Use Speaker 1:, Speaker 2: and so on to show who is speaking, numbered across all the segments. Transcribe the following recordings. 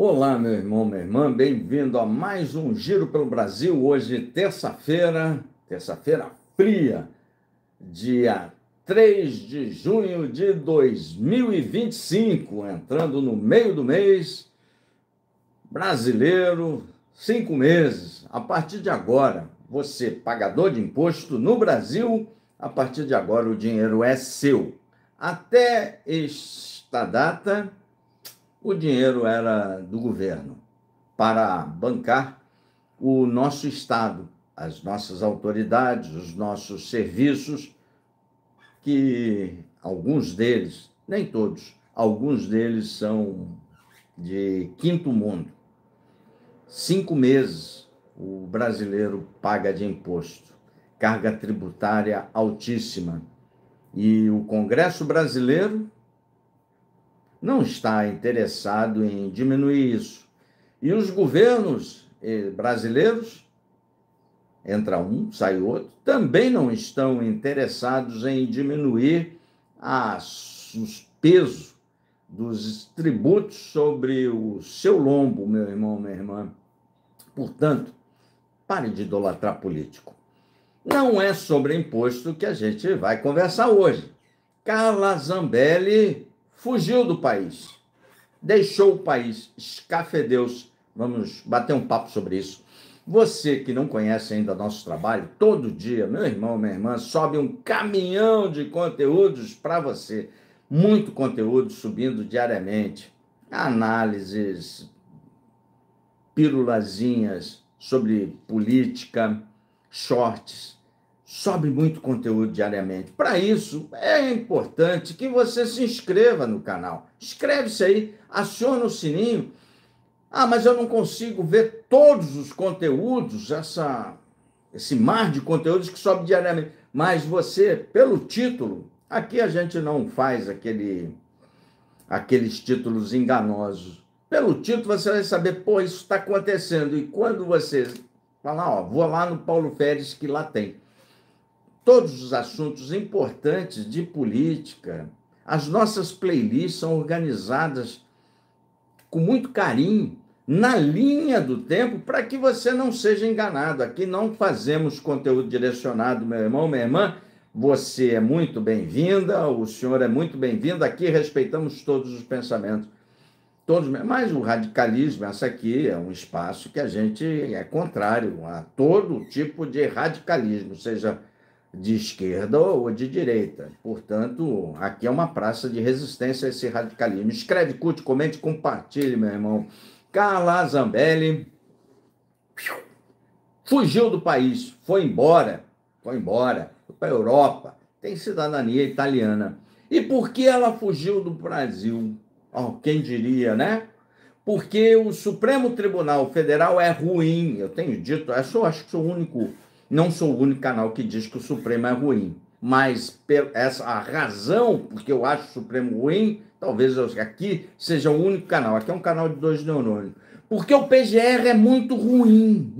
Speaker 1: Olá, meu irmão, minha irmã, bem-vindo a mais um Giro pelo Brasil. Hoje, terça-feira fria, dia 3 de junho de 2025, entrando no meio do mês brasileiro, 5 meses. A partir de agora, você, pagador de imposto no Brasil, a partir de agora o dinheiro é seu. Até esta data, o dinheiro era do governo para bancar o nosso Estado, as nossas autoridades, os nossos serviços, que alguns deles, nem todos, alguns deles são de quinto mundo. 5 meses o brasileiro paga de imposto, carga tributária altíssima. E o Congresso brasileiro não está interessado em diminuir isso. E os governos brasileiros, entra um, sai outro, também não estão interessados em diminuir os pesos dos tributos sobre o seu lombo, meu irmão, minha irmã. Portanto, pare de idolatrar político. Não é sobre imposto que a gente vai conversar hoje. Carla Zambelli fugiu do país, deixou o país, escafedeu-se. Vamos bater um papo sobre isso. Você que não conhece ainda nosso trabalho, todo dia, meu irmão, minha irmã, sobe um caminhão de conteúdos para você. Muito conteúdo subindo diariamente. Análises, pílulazinhas sobre política, shorts. Sobe muito conteúdo diariamente. Para isso, é importante que você se inscreva no canal. Inscreve-se aí, aciona o sininho. Ah, mas eu não consigo ver todos os conteúdos, esse mar de conteúdos que sobe diariamente. Mas você, pelo título, aqui a gente não faz aqueles títulos enganosos. Pelo título você vai saber, pô, isso está acontecendo. E quando você falar, ó, vou lá no Paulo Férez, que lá tem todos os assuntos importantes de política. As nossas playlists são organizadas com muito carinho, na linha do tempo, para que você não seja enganado. Aqui não fazemos conteúdo direcionado, meu irmão, minha irmã. Você é muito bem-vinda, o senhor é muito bem-vindo. Aqui respeitamos todos os pensamentos. Mas o radicalismo, essa aqui é um espaço que a gente é contrário a todo tipo de radicalismo, seja de esquerda ou de direita. Portanto, aqui é uma praça de resistência a esse radicalismo. Escreve, curte, comente, compartilhe, meu irmão. Carla Zambelli fugiu do país, foi embora foi para a Europa, tem cidadania italiana. E por que ela fugiu do Brasil? Oh, quem diria, né? Porque o Supremo Tribunal Federal é ruim. Eu tenho dito, eu acho que sou o único, não sou o único canal que diz que o Supremo é ruim. Mas a razão porque eu acho o Supremo ruim, talvez aqui seja o único canal. Aqui é um canal de 2 neurônios. Porque o PGR é muito ruim.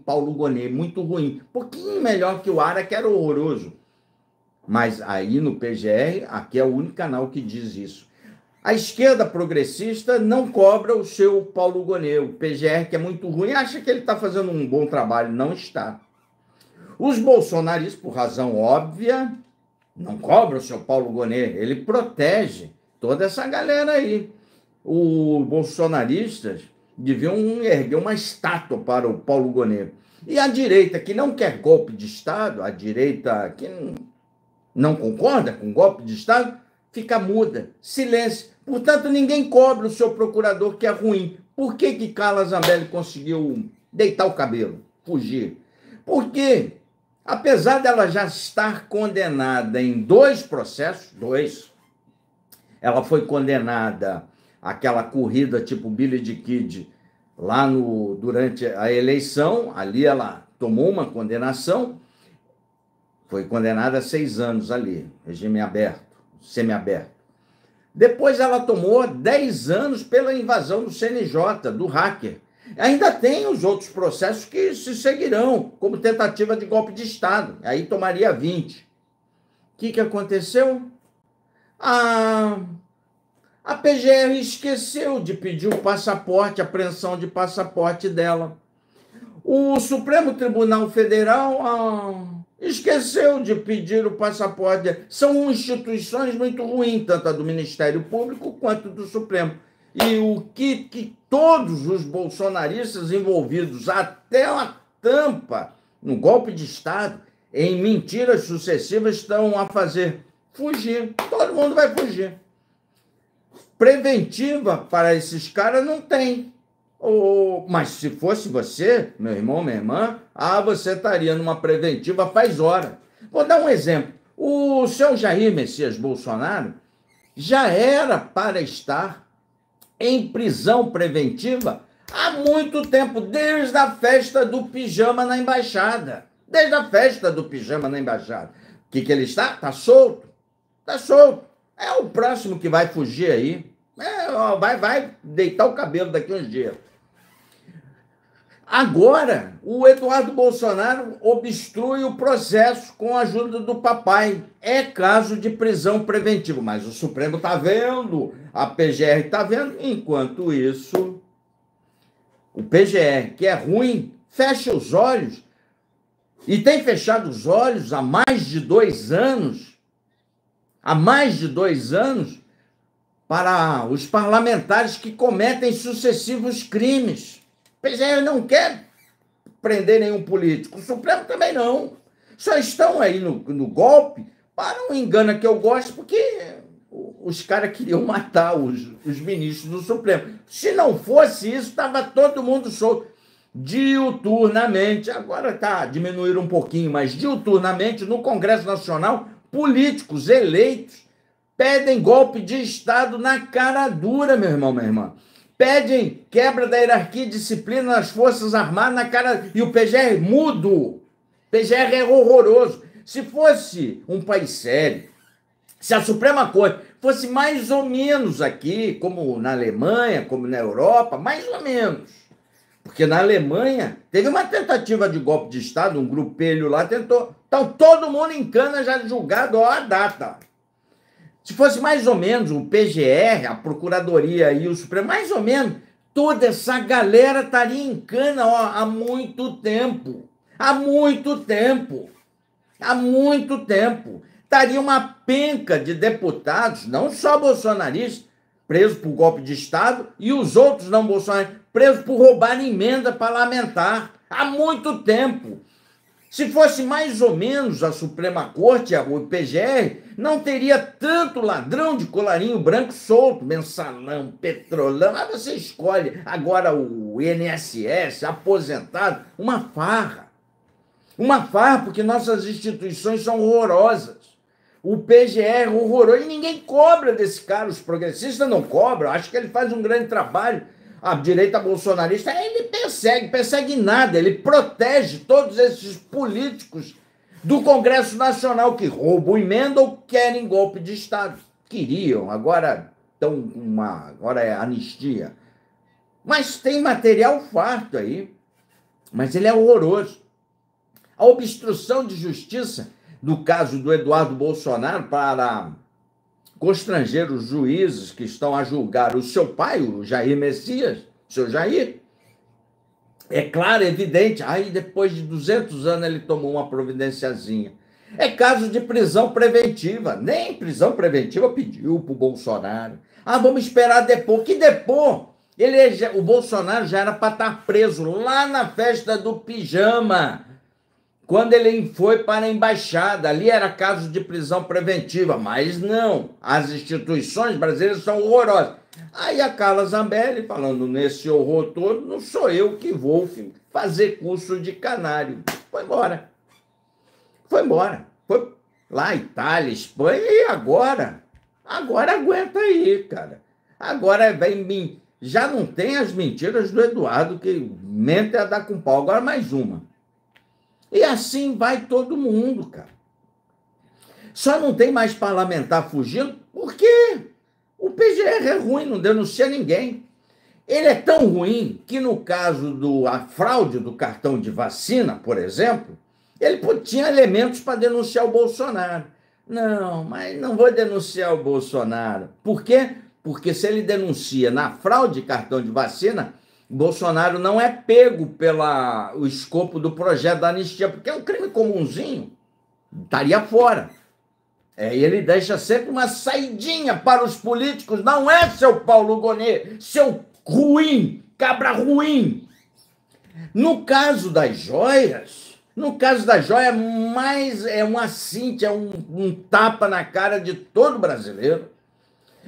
Speaker 1: Paulo Gonet, muito ruim. Um pouquinho melhor que o Ara, que era horroroso. Mas aí no PGR, aqui é o único canal que diz isso. A esquerda progressista não cobra o seu Paulo Gonet, o PGR, que é muito ruim, acha que ele está fazendo um bom trabalho. Não está. Os bolsonaristas, por razão óbvia, não cobram o seu Paulo Gonet, ele protege toda essa galera aí. Os bolsonaristas deviam erguer uma estátua para o Paulo Gonet. E a direita, que não quer golpe de Estado, a direita que não concorda com golpe de Estado, fica muda, silêncio. Portanto, ninguém cobra o seu procurador, que é ruim. Por que Carla Zambelli conseguiu deitar o cabelo, fugir? Porque, apesar dela já estar condenada em 2 processos, ela foi condenada àquela corrida tipo Billy the Kid, lá durante a eleição, ali ela tomou uma condenação, foi condenada a 6 anos ali, regime aberto, semiaberto. Depois ela tomou 10 anos pela invasão do CNJ, do hacker. Ainda tem os outros processos que se seguirão, como tentativa de golpe de Estado. Aí tomaria 20. O que aconteceu? A A PGR esqueceu de pedir o passaporte, a apreensão de passaporte dela. O Supremo Tribunal Federal esqueceu de pedir o passaporte. São instituições muito ruins, tanto a do Ministério Público quanto do Supremo. E o que todos os bolsonaristas envolvidos, até a tampa, no golpe de Estado, em mentiras sucessivas, estão a fazer? Fugir. Todo mundo vai fugir. Preventiva para esses caras não tem. Mas se fosse você, meu irmão, minha irmã, você estaria numa preventiva faz hora. Vou dar um exemplo. O seu Jair Messias Bolsonaro já era para estar em prisão preventiva há muito tempo, desde a festa do pijama na embaixada. Desde a festa do pijama na embaixada. O que ele está? Está solto. Está solto. É o próximo que vai fugir aí. Vai deitar o cabelo daqui uns dias. Agora, o Eduardo Bolsonaro obstrui o processo com a ajuda do papai. É caso de prisão preventiva, mas o Supremo está vendo, a PGR está vendo. Enquanto isso, o PGR, que é ruim, fecha os olhos, e tem fechado os olhos há mais de 2 anos, para os parlamentares que cometem sucessivos crimes. O PGR não quer prender nenhum político, o Supremo também não. Só estão aí no golpe para um engano que eu gosto, porque os caras queriam matar os ministros do Supremo. Se não fosse isso, estava todo mundo solto. Diuturnamente, agora diminuíram um pouquinho, mas diuturnamente, no Congresso Nacional, políticos eleitos pedem golpe de Estado na cara dura, meu irmão, minha irmã. Pedem quebra da hierarquia e disciplina nas Forças Armadas na cara... E o PGR mudo. O PGR é horroroso. Se fosse um país sério, se a Suprema Corte fosse mais ou menos aqui, como na Alemanha, como na Europa, mais ou menos. Porque na Alemanha teve uma tentativa de golpe de Estado, um grupelho lá tentou. Então todo mundo em cana já julgado a data. Se fosse mais ou menos o PGR, a Procuradoria e o Supremo, mais ou menos, toda essa galera estaria em cana há muito tempo. Há muito tempo. Há muito tempo. Estaria uma penca de deputados, não só bolsonaristas, presos por golpe de Estado, e os outros não bolsonaristas, presos por roubar emenda parlamentar. Há muito tempo. Se fosse mais ou menos a Suprema Corte, o PGR, não teria tanto ladrão de colarinho branco solto, mensalão, petrolão. Aí você escolhe agora o INSS, aposentado, uma farra. Uma farra, porque nossas instituições são horrorosas. O PGR é horroroso e ninguém cobra desse cara. Os progressistas não cobram. Acho que ele faz um grande trabalho. A direita bolsonarista, ele persegue nada, ele protege todos esses políticos do Congresso Nacional que roubam emenda ou querem golpe de Estado. Queriam, agora é anistia. Mas tem material farto aí, mas ele é horroroso. A obstrução de justiça, no caso do Eduardo Bolsonaro, para constranger os juízes que estão a julgar o seu pai, o Jair Messias, o seu Jair. É claro, é evidente, aí depois de 200 anos ele tomou uma providenciazinha. É caso de prisão preventiva, nem prisão preventiva pediu para o Bolsonaro. Vamos esperar depor. Que depor? O Bolsonaro já era para estar preso lá na festa do pijama, quando ele foi para a embaixada. Ali era caso de prisão preventiva, mas não. As instituições brasileiras são horrorosas. Aí a Carla Zambelli, falando nesse horror todo, não sou eu que vou fazer curso de canário. Foi embora. Foi embora. Foi lá, Itália, Espanha, e agora? Agora aguenta aí, cara. Agora vem... Já não tem as mentiras do Eduardo, que mente a dar com pau. Agora mais uma. E assim vai todo mundo, cara. Só não tem mais parlamentar fugindo porque o PGR é ruim, não denuncia ninguém. Ele é tão ruim que no caso da fraude do cartão de vacina, por exemplo, ele tinha elementos para denunciar o Bolsonaro. Não, mas não vou denunciar o Bolsonaro. Por quê? Porque se ele denuncia na fraude de cartão de vacina, Bolsonaro não é pego pelo escopo do projeto da anistia, porque é um crime comunzinho, estaria fora. E ele deixa sempre uma saidinha para os políticos, não é, seu Paulo Gonet, seu ruim, cabra ruim. No caso das joias, mais é uma cinta, é um tapa na cara de todo brasileiro.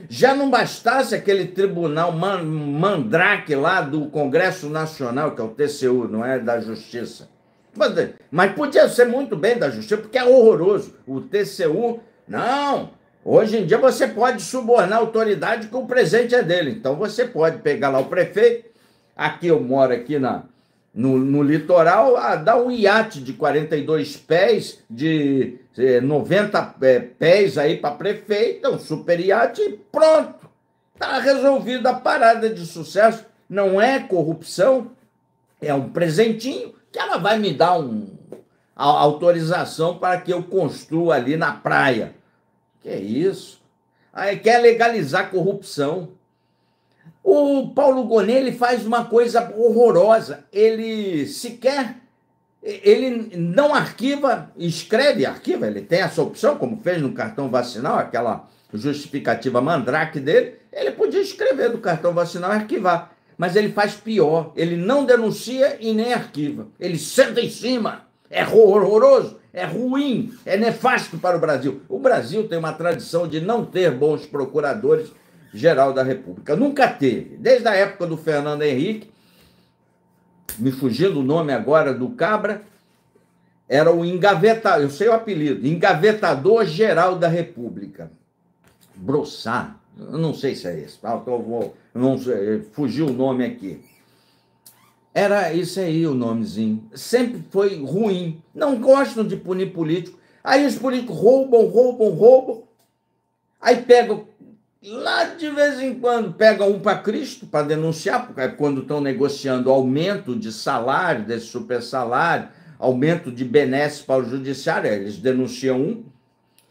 Speaker 1: Já não bastasse aquele tribunal mandrake lá do Congresso Nacional, que é o TCU, não é da Justiça. Mas podia ser muito bem da Justiça, porque é horroroso. O TCU, não. Hoje em dia você pode subornar a autoridade que o presente é dele. Então você pode pegar lá o prefeito, aqui eu moro aqui no litoral, dá um iate de 42 pés, de 90 pés aí para prefeito, um super iate e pronto. Está resolvida a parada de sucesso. Não é corrupção, é um presentinho que ela vai me dar a autorização para que eu construa ali na praia. Que isso? Aí quer legalizar corrupção. O Paulo Gonet, ele faz uma coisa horrorosa. Ele não arquiva, arquiva, ele tem essa opção, como fez no cartão vacinal, aquela justificativa mandrake dele, ele podia escrever do cartão vacinal e arquivar. Mas ele faz pior, ele não denuncia e nem arquiva. Ele senta em cima, é horroroso, é ruim, é nefasto para o Brasil. O Brasil tem uma tradição de não ter bons procuradores-geral da República. Nunca teve. Desde a época do Fernando Henrique, me fugindo o nome agora do cabra, era o engavetador, eu sei o apelido, engavetador-geral da República. Brossard, eu não sei se é esse, fugiu o nome aqui. Era isso aí o nomezinho. Sempre foi ruim. Não gostam de punir político. Aí os políticos roubam. Aí pegam, lá de vez em quando, pegam um para Cristo para denunciar, porque quando estão negociando aumento de salário, desse super salário, aumento de benesses para o judiciário, eles denunciam um.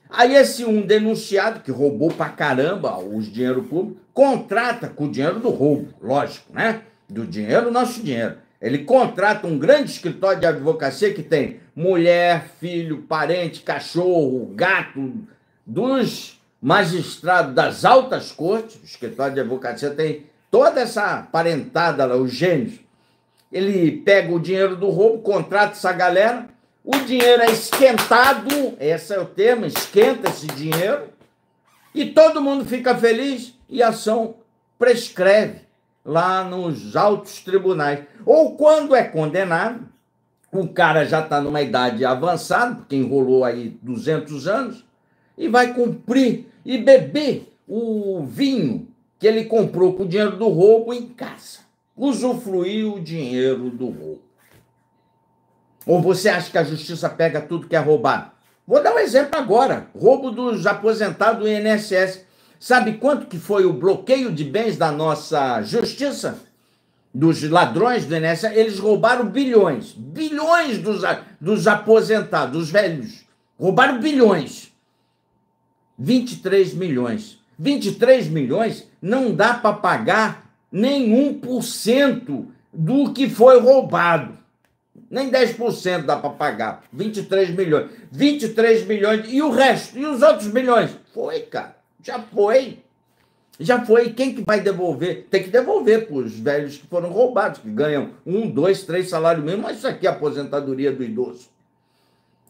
Speaker 1: Aí esse um denunciado, que roubou para caramba os dinheiro público, contrata com o dinheiro do roubo, lógico, né? Do dinheiro, nosso dinheiro. Ele contrata um grande escritório de advocacia que tem mulher, filho, parente, cachorro, gato, dos magistrados das altas cortes. O escritório de advocacia tem toda essa parentada lá, os gênios. Ele pega o dinheiro do roubo, contrata essa galera, o dinheiro é esquentado, esse é o termo, esquenta esse dinheiro, e todo mundo fica feliz e a ação prescreve lá nos altos tribunais. Ou quando é condenado, o cara já está numa idade avançada, porque enrolou aí 200 anos, e vai cumprir e beber o vinho que ele comprou com o dinheiro do roubo em casa. Usufruir o dinheiro do roubo. Ou você acha que a justiça pega tudo que é roubado? Vou dar um exemplo agora. Roubo dos aposentados do INSS. Sabe quanto que foi o bloqueio de bens da nossa justiça? Dos ladrões do INSS? Eles roubaram bilhões. Bilhões dos aposentados, dos velhos. Roubaram bilhões. 23 milhões. 23 milhões não dá para pagar nem 1% do que foi roubado. Nem 10% dá para pagar. 23 milhões. 23 milhões. E o resto? E os outros milhões? Foi, cara. Já foi. Já foi. Quem que vai devolver? Tem que devolver para os velhos que foram roubados, que ganham 1, 2, 3 salários mínimos. Mas isso aqui é a aposentadoria do idoso.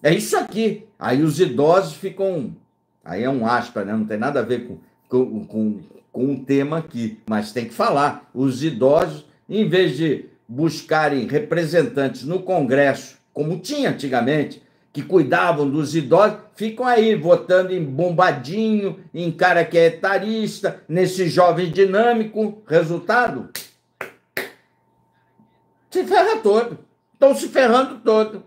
Speaker 1: É isso aqui. Aí os idosos ficam... Aí é um aspa, né? Não tem nada a ver com o tema aqui. Mas tem que falar. Os idosos, em vez de buscarem representantes no Congresso, como tinha antigamente, que cuidavam dos idosos, ficam aí votando em bombadinho, em cara que é etarista, nesse jovem dinâmico. Resultado? Se ferra todo. Estão se ferrando todo.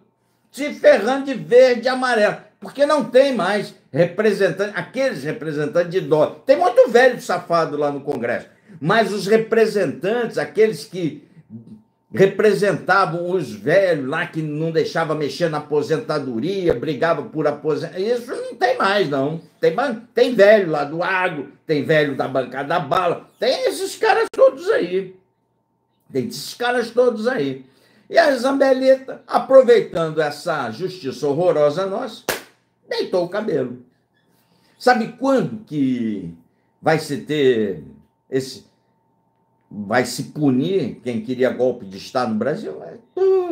Speaker 1: Se ferrando de verde e amarelo. Porque não tem mais representantes, aqueles representantes de idosos. Tem muito velho safado lá no Congresso. Mas os representantes, aqueles que representavam os velhos lá que não deixava mexer na aposentadoria, brigava por aposentadoria. Isso não tem mais, não. Tem velho lá do agro, tem velho da bancada da bala, tem esses caras todos aí. Tem esses caras todos aí. E a Zambelita, aproveitando essa justiça horrorosa nossa, deitou o cabelo. Sabe quando que vai se punir quem queria golpe de Estado no Brasil?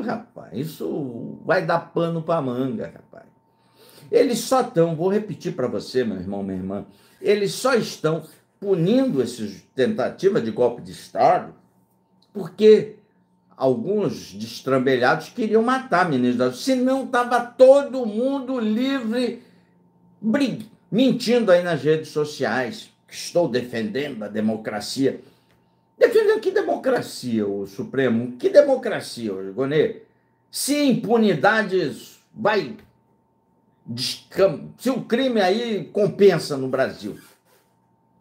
Speaker 1: Rapaz, isso vai dar pano para manga, rapaz. Eles só estão, vou repetir para você, meu irmão, minha irmã, eles só estão punindo essas tentativas de golpe de Estado porque alguns destrambelhados queriam matar ministros, senão estava todo mundo livre, mentindo aí nas redes sociais. Estou defendendo a democracia. Defendendo que democracia, o Supremo? Que democracia, o Gonê? Se impunidade vai... Se o crime aí compensa no Brasil.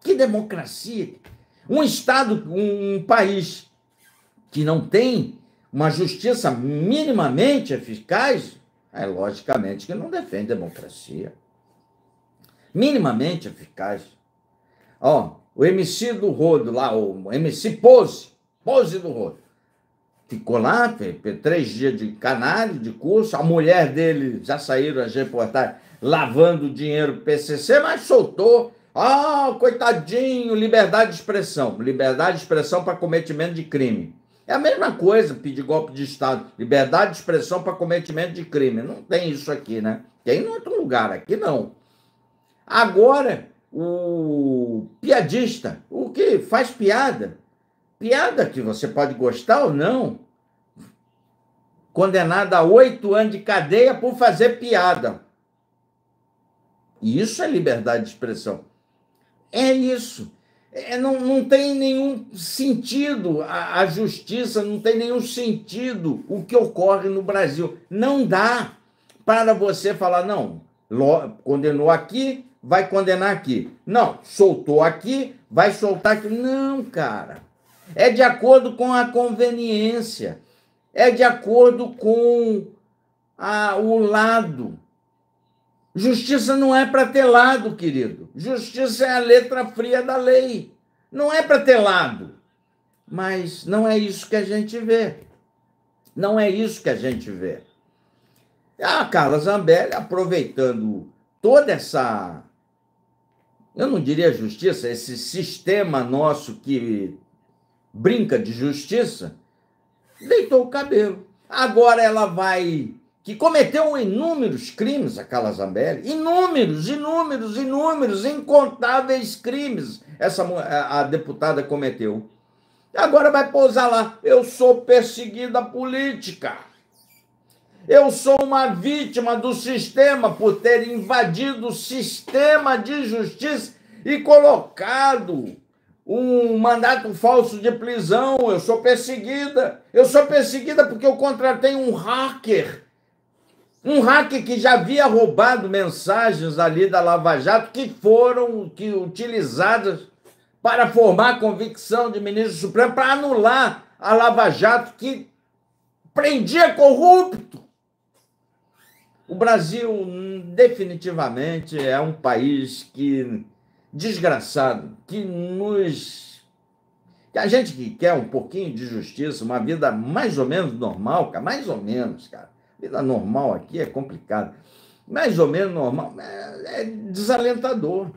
Speaker 1: Que democracia? Um Estado, um país que não tem uma justiça minimamente eficaz, logicamente que não defende democracia. Minimamente eficaz. Ó, o MC do Rodo lá, o MC Pose do Rodo, ficou lá, fez 3 dias de canário, de curso, a mulher dele, já saíram as reportagens, lavando dinheiro do PCC, mas soltou. Coitadinho, liberdade de expressão para cometimento de crime. É a mesma coisa pedir golpe de Estado, liberdade de expressão para cometimento de crime. Não tem isso aqui, né? Tem em outro lugar, aqui não. Agora, o piadista, o que faz piada que você pode gostar ou não, condenado a 8 anos de cadeia por fazer piada. Isso é liberdade de expressão. É isso. Não tem nenhum sentido a justiça, não tem nenhum sentido o que ocorre no Brasil. Não dá para você falar, não, condenou aqui, vai condenar aqui. Não, soltou aqui, vai soltar aqui. Não, cara. É de acordo com a conveniência. É de acordo com o lado. Justiça não é para ter lado, querido. Justiça é a letra fria da lei. Não é para ter lado. Mas não é isso que a gente vê. Não é isso que a gente vê. A Carla Zambelli, aproveitando toda essa, eu não diria justiça, esse sistema nosso que brinca de justiça, deitou o cabelo. Agora ela vai... que cometeu inúmeros crimes, a Carla Zambelli, inúmeros, incontáveis crimes a deputada cometeu. Agora vai pousar lá, eu sou perseguida política, eu sou uma vítima do sistema por ter invadido o sistema de justiça e colocado um mandato falso de prisão, eu sou perseguida porque eu contratei um hacker que já havia roubado mensagens ali da Lava Jato que foram utilizadas para formar convicção de ministro Supremo para anular a Lava Jato que prendia corrupto. O Brasil definitivamente é um país desgraçado, que a gente que quer um pouquinho de justiça, uma vida mais ou menos normal, cara, mais ou menos, cara. Vida normal aqui é complicado. Mais ou menos normal, é desalentador.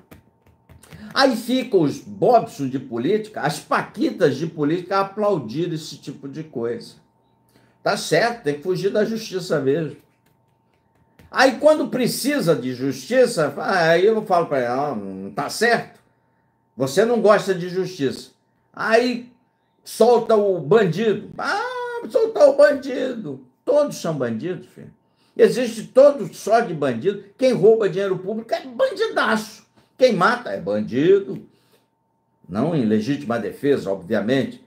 Speaker 1: Aí ficam os Bobson de política, as paquitas de política a aplaudir esse tipo de coisa. Tá certo, tem que fugir da justiça mesmo. Aí quando precisa de justiça, aí eu falo para ela, não tá certo, você não gosta de justiça. Aí solta o bandido. Soltar o bandido. Todos são bandidos, filho. Existe todo só de bandido. Quem rouba dinheiro público é bandidaço. Quem mata é bandido. Não em legítima defesa, obviamente.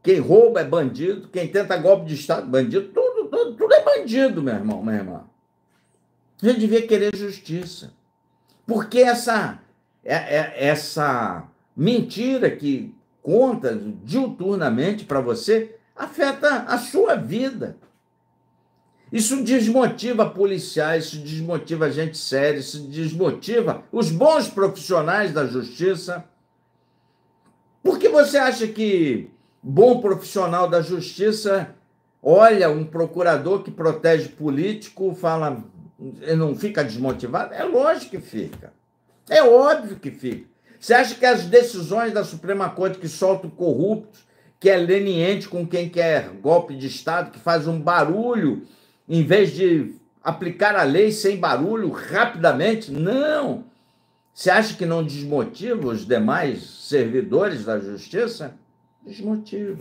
Speaker 1: Quem rouba é bandido. Quem tenta golpe de Estado, bandido. Tudo é bandido, meu irmão, minha irmã. A gente devia querer justiça. Porque essa mentira que conta diuturnamente para você, afeta a sua vida. Isso desmotiva policiais, isso desmotiva gente séria, isso desmotiva os bons profissionais da justiça. Por que você acha que bom profissional da justiça olha um procurador que protege político, fala, não fica desmotivado? É lógico que fica. É óbvio que fica. Você acha que as decisões da Suprema Corte que soltam corruptos, que é leniente com quem quer golpe de Estado, que faz um barulho, em vez de aplicar a lei sem barulho, rapidamente? Não. Você acha que não desmotiva os demais servidores da justiça? Desmotiva.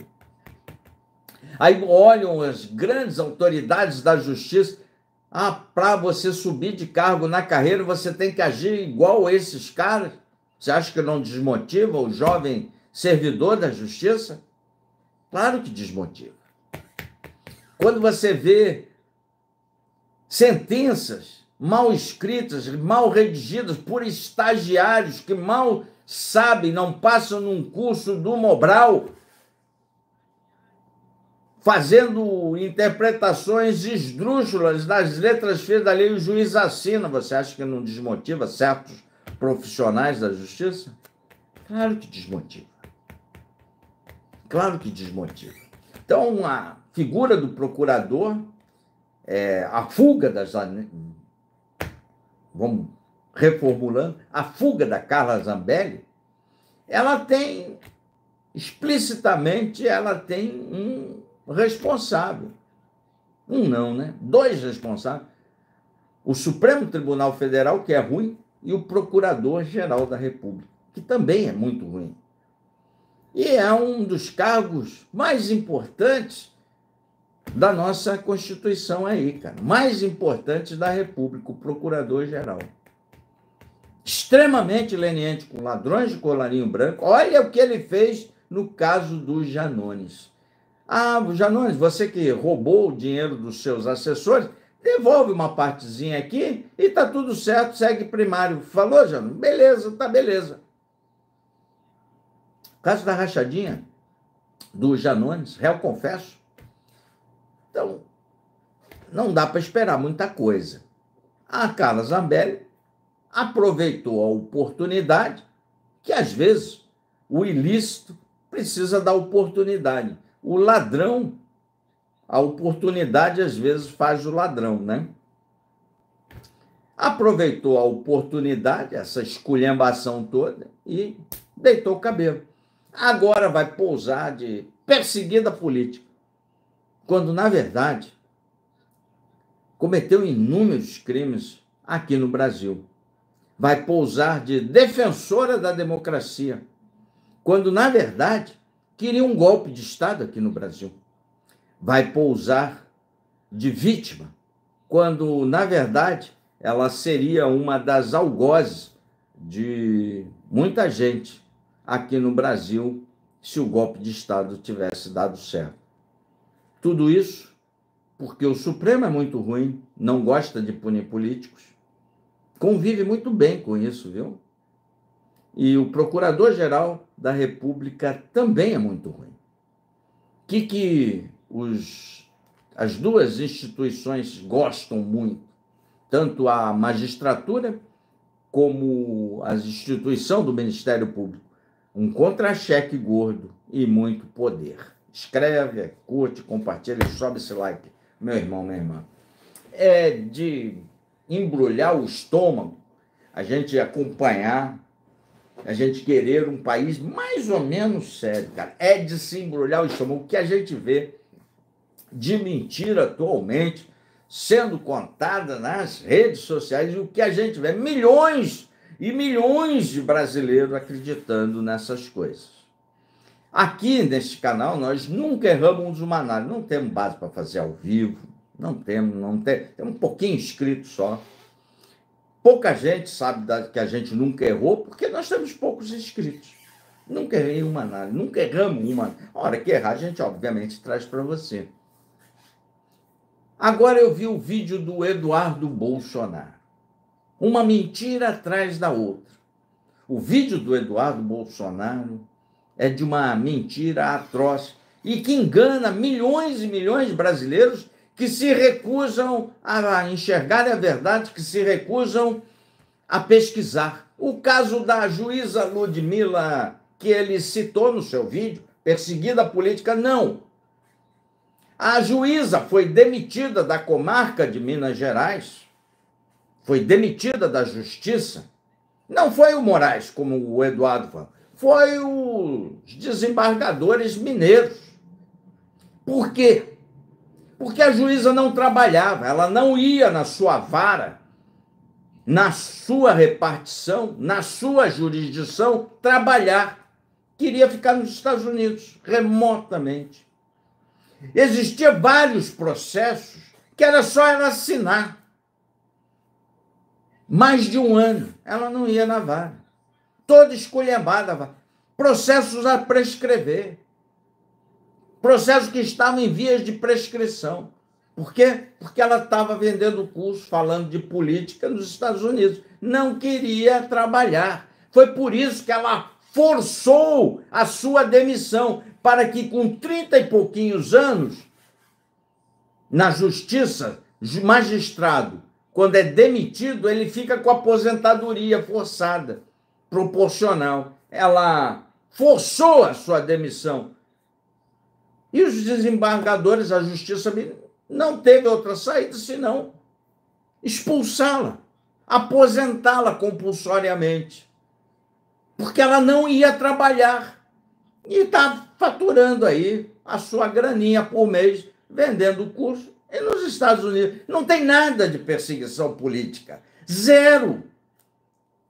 Speaker 1: Aí olham as grandes autoridades da justiça. Para você subir de cargo na carreira, você tem que agir igual a esses caras? Você acha que não desmotiva o jovem servidor da justiça? Claro que desmotiva. Quando você vê sentenças mal escritas, mal redigidas por estagiários que mal sabem, não passam num curso do Mobral, fazendo interpretações esdrúxulas das letras feias da lei, o juiz assina. Você acha que não desmotiva certos profissionais da justiça? Claro que desmotiva. Claro que desmotiva. Então, a figura do procurador, a fuga das... Vamos reformulando, a fuga da Carla Zambelli, ela tem, explicitamente, ela tem um responsável. Um não, né? Dois responsáveis. O Supremo Tribunal Federal, que é ruim, e o Procurador-Geral da República, que também é muito ruim. E é um dos cargos mais importantes da nossa Constituição aí, cara. Mais importantes da República, o Procurador-Geral. Extremamente leniente com ladrões de colarinho branco. Olha o que ele fez no caso do Janones. Janones, você que roubou o dinheiro dos seus assessores, devolve uma partezinha aqui e tá tudo certo, segue primário. Falou, Janones? Beleza, tá beleza. O caso da rachadinha do Janones, réu confesso. Então, não dá para esperar muita coisa. A Carla Zambelli aproveitou a oportunidade, que às vezes o ilícito precisa da oportunidade. O ladrão, a oportunidade às vezes faz o ladrão, né? Aproveitou a oportunidade, essa esculhambação toda, e deitou o cabelo. Agora vai pousar de perseguida política, quando, na verdade, cometeu inúmeros crimes aqui no Brasil. Vai pousar de defensora da democracia, quando, na verdade, queria um golpe de Estado aqui no Brasil. Vai pousar de vítima, quando, na verdade, ela seria uma das algozes de muita gente aqui no Brasil se o golpe de Estado tivesse dado certo. Tudo isso porque o Supremo é muito ruim, não gosta de punir políticos, convive muito bem com isso, viu? E o Procurador-Geral da República também é muito ruim. O que as duas instituições gostam muito, tanto a magistratura como a instituição do Ministério Público? Um contra-cheque gordo e muito poder. Escreve, curte, compartilha e sobe esse like, meu irmão, minha irmã. É de embrulhar o estômago a gente acompanhar, a gente querer um país mais ou menos sério, cara. É de se embrulhar o estômago. O que a gente vê de mentira atualmente sendo contada nas redes sociais, e o que a gente vê, milhões e milhões de brasileiros acreditando nessas coisas. Aqui neste canal nós nunca erramos uma análise, não temos base para fazer ao vivo, temos um pouquinho inscrito só. Pouca gente sabe que a gente nunca errou, porque nós temos poucos inscritos. Nunca errei uma análise, nunca erramos uma. A hora que errar, a gente obviamente traz para você. Agora eu vi o vídeo do Eduardo Bolsonaro. Uma mentira atrás da outra. O vídeo do Eduardo Bolsonaro é de uma mentira atroz. e que engana milhões e milhões de brasileiros que se recusam a enxergar a verdade, que se recusam a pesquisar. O caso da juíza Ludmila, que ele citou no seu vídeo, perseguida política, não. A juíza foi demitida da comarca de Minas Gerais, foi demitida da justiça. Não foi o Moraes, como o Eduardo falou, foi os desembargadores mineiros. Por quê? Porque a juíza não trabalhava, ela não ia na sua vara, na sua repartição, na sua jurisdição, trabalhar. Queria ficar nos Estados Unidos, remotamente. Existiam vários processos que era só ela assinar. Mais de um ano, ela não ia na vara. Toda esculhambada. Processos a prescrever. Processos que estavam em vias de prescrição. Por quê? Porque ela estava vendendo curso, falando de política nos Estados Unidos. Não queria trabalhar. Foi por isso que ela forçou a sua demissão, para que com 30 e pouquinhos anos, na justiça, magistrado, quando é demitido, ele fica com aposentadoria forçada, proporcional. Ela forçou a sua demissão. E os desembargadores, a justiça não teve outra saída senão expulsá-la, aposentá-la compulsoriamente, porque ela não ia trabalhar e está faturando aí a sua graninha por mês, vendendo curso. E nos Estados Unidos não tem nada de perseguição política, zero.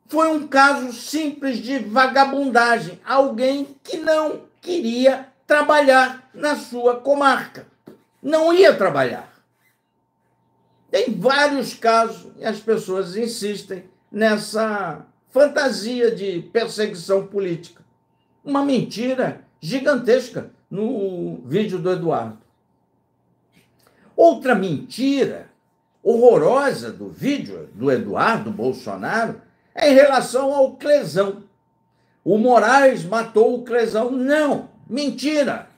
Speaker 1: Foi um caso simples de vagabundagem, alguém que não queria trabalhar na sua comarca, não ia trabalhar. Tem vários casos e as pessoas insistem nessa fantasia de perseguição política. Uma mentira gigantesca no vídeo do Eduardo. Outra mentira horrorosa do vídeo do Eduardo Bolsonaro é em relação ao Clesão. O Moraes matou o Clesão. Não, mentira.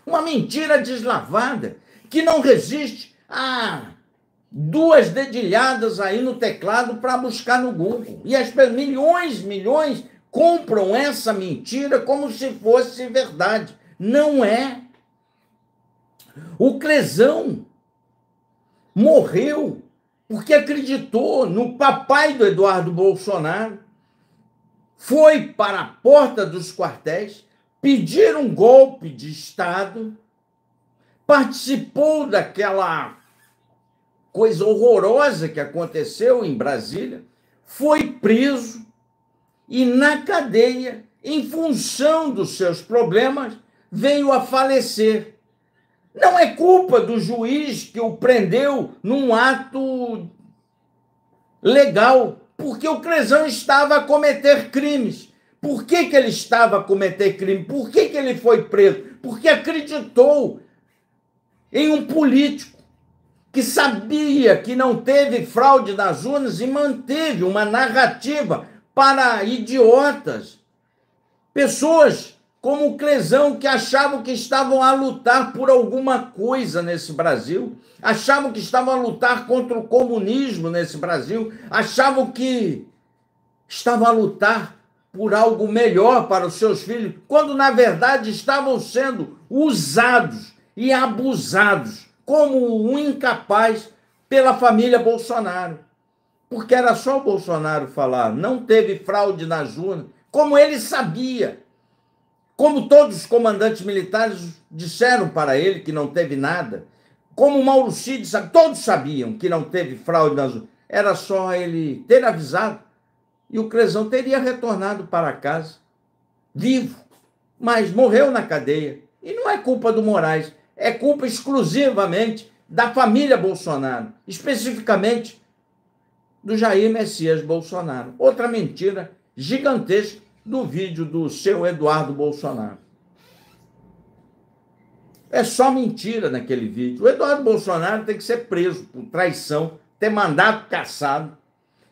Speaker 1: Uma mentira deslavada que não resiste a 2 dedilhadas aí no teclado para buscar no Google. E as milhões compram essa mentira como se fosse verdade. Não é. O Clesão morreu porque acreditou no papai do Eduardo Bolsonaro, foi para a porta dos quartéis pedir um golpe de Estado, participou daquela coisa horrorosa que aconteceu em Brasília, foi preso e na cadeia, em função dos seus problemas, veio a falecer. Não é culpa do juiz que o prendeu num ato legal, porque o Clesão estava a cometer crimes. Por que ele estava a cometer crime? Por que ele foi preso? Porque acreditou em um político que sabia que não teve fraude nas urnas e manteve uma narrativa para idiotas. Pessoas como o Clesão, que achavam que estavam a lutar por alguma coisa nesse Brasil, achavam que estavam a lutar contra o comunismo nesse Brasil, achavam que estavam a lutar por algo melhor para os seus filhos, quando, na verdade, estavam sendo usados e abusados como um incapaz pela família Bolsonaro. Porque era só o Bolsonaro falar, não teve fraude nas urnas, como ele sabia. Como todos os comandantes militares disseram para ele que não teve nada, como o Mauro Cid, todos sabiam que não teve fraude nas urnas. Era só ele ter avisado e o Clesão teria retornado para casa, vivo, mas morreu na cadeia. E não é culpa do Moraes, é culpa exclusivamente da família Bolsonaro, especificamente do Jair Messias Bolsonaro. Outra mentira gigantesca do vídeo do seu Eduardo Bolsonaro. É só mentira naquele vídeo. O Eduardo Bolsonaro tem que ser preso por traição, ter mandato cassado.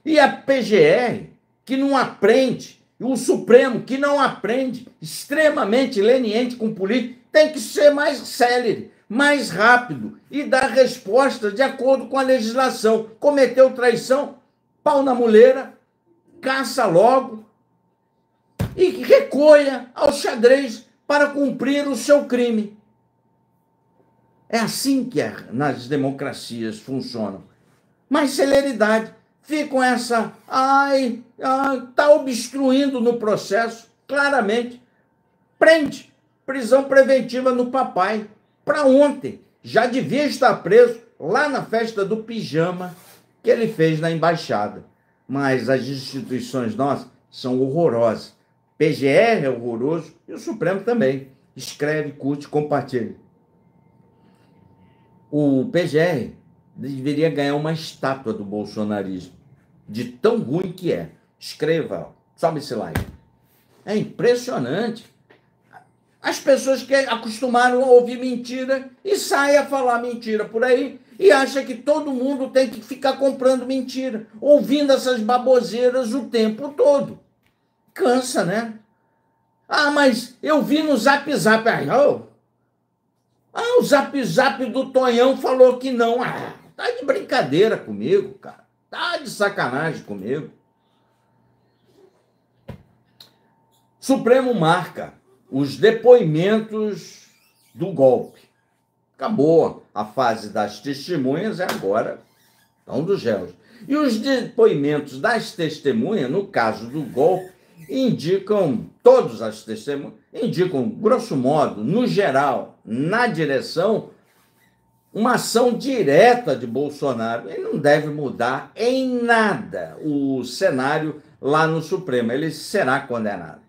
Speaker 1: E a PGR, que não aprende, e o Supremo, que não aprende, extremamente leniente com político, tem que ser mais célere, mais rápido e dar resposta de acordo com a legislação. Cometeu traição, pau na muleira, caça logo e recolha ao xadrez para cumprir o seu crime. É assim que nas democracias funcionam. Mais celeridade. Ficam essa... está obstruindo no processo, claramente. Prende. Prisão preventiva no papai. Para ontem. Já devia estar preso lá na festa do pijama que ele fez na embaixada. Mas as instituições nossas são horrorosas. PGR é horroroso e o Supremo também. Escreve, curte, compartilha. O PGR deveria ganhar uma estátua do bolsonarismo, de tão ruim que é. Escreva, sobe esse like. É impressionante. As pessoas que acostumaram a ouvir mentira e saem a falar mentira por aí e acham que todo mundo tem que ficar comprando mentira, ouvindo essas baboseiras o tempo todo. Cansa, né? Mas eu vi no Zap Zap. O Zap Zap do Tonhão falou que não. Tá de brincadeira comigo, cara. Tá de sacanagem comigo. Supremo marca os depoimentos do golpe. Acabou a fase das testemunhas, agora estão dos réus. E os depoimentos das testemunhas, no caso do golpe, todas as testemunhas, indicam, grosso modo, no geral, na direção, uma ação direta de Bolsonaro. Ele não deve mudar em nada o cenário lá no Supremo. Ele será condenado